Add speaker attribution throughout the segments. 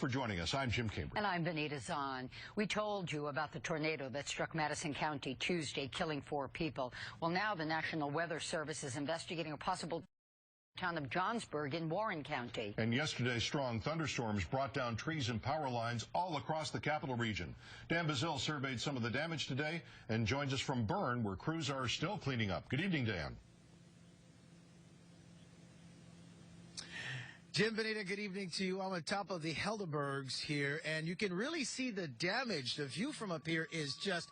Speaker 1: For joining us. I'm Jim Cambridge.
Speaker 2: And I'm Benita Zahn. We told you about the tornado that struck Madison County Tuesday, killing 4 people. Well, now the National Weather Service is investigating a possible town of Johnsburg in Warren County.
Speaker 1: And yesterday, strong thunderstorms brought down trees and power lines all across the capital region. Dan Bazil surveyed some of the damage today and joins us from Bern, where crews are still cleaning up. Good evening, Dan.
Speaker 3: Jim, Benita, good evening to you. I'm on top of the Helderbergs here, and you can really see the damage. The view from up here is just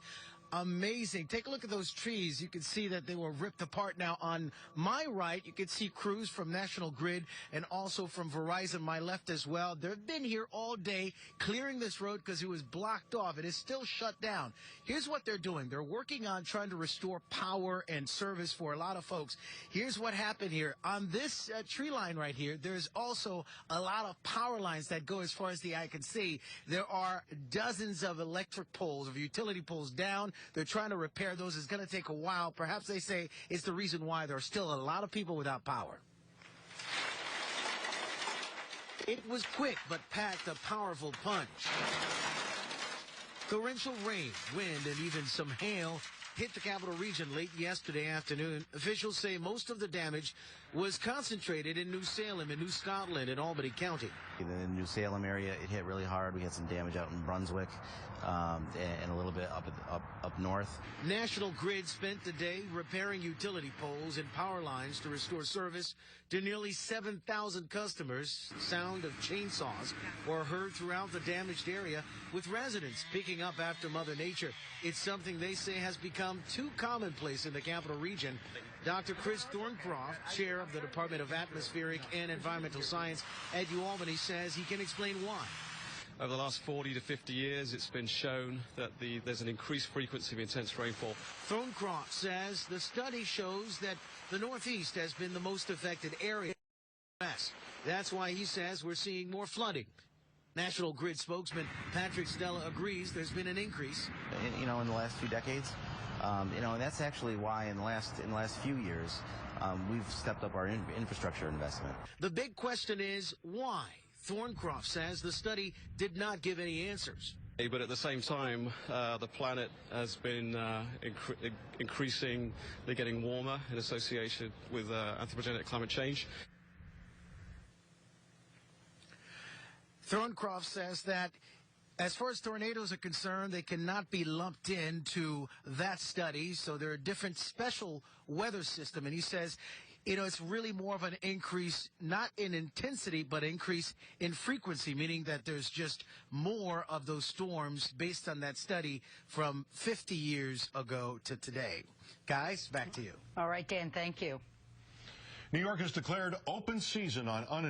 Speaker 3: amazing. Take a look at those trees. You can see that they were ripped apart. Now, on my right, you can see crews from National Grid and also from Verizon, my left as well. They've been here all day clearing this road because it was blocked off. It is still shut down. Here's what they're doing. They're working on trying to restore power and service for a lot of folks. Here's what happened here. On this tree line right here, there's also a lot of power lines that go as far as the eye can see. There are dozens of electric poles, of utility poles down. They're trying to repair those. It's going to take a while. Perhaps they say it's the reason why there are still a lot of people without power. It was quick, but packed a powerful punch. Torrential rain, wind, and even some hail hit the capital region late yesterday afternoon. Officials say most of the damage was concentrated in New Salem and New Scotland in Albany County.
Speaker 4: In the New Salem area, it hit really hard. We had some damage out in Brunswick and a little bit up north. National Grid spent the day repairing utility poles and power lines to restore service to nearly 7,000 customers. Sound of chainsaws were heard throughout the damaged area, with residents picking up after Mother Nature. It's something they say has become too commonplace in the capital region. Dr. Chris Thorncroft, chair of the Department of Atmospheric and Environmental Science at Albany, says he can explain why.
Speaker 5: Over the last 40 to 50 years, it's been shown that there's an increased frequency of intense rainfall.
Speaker 3: Thorncroft says the study shows that the Northeast has been the most affected area. That's why he says we're seeing more flooding. National Grid spokesman Patrick Stella agrees there's been an increase.
Speaker 4: In the last few decades, and that's actually why in the last few years, we've stepped up our infrastructure investment.
Speaker 3: The big question is why? Thorncroft says the study did not give any answers.
Speaker 5: But at the same time, the planet has been increasingly getting warmer in association with anthropogenic climate change.
Speaker 3: Thorncroft says that as far as tornadoes are concerned, they cannot be lumped into that study. So they're a different special weather system. And he says, it's really more of an increase, not in intensity, but increase in frequency, meaning that there's just more of those storms based on that study from 50 years ago to today. Guys, back to you.
Speaker 2: All right, Dan, thank you.
Speaker 1: New York has declared open season on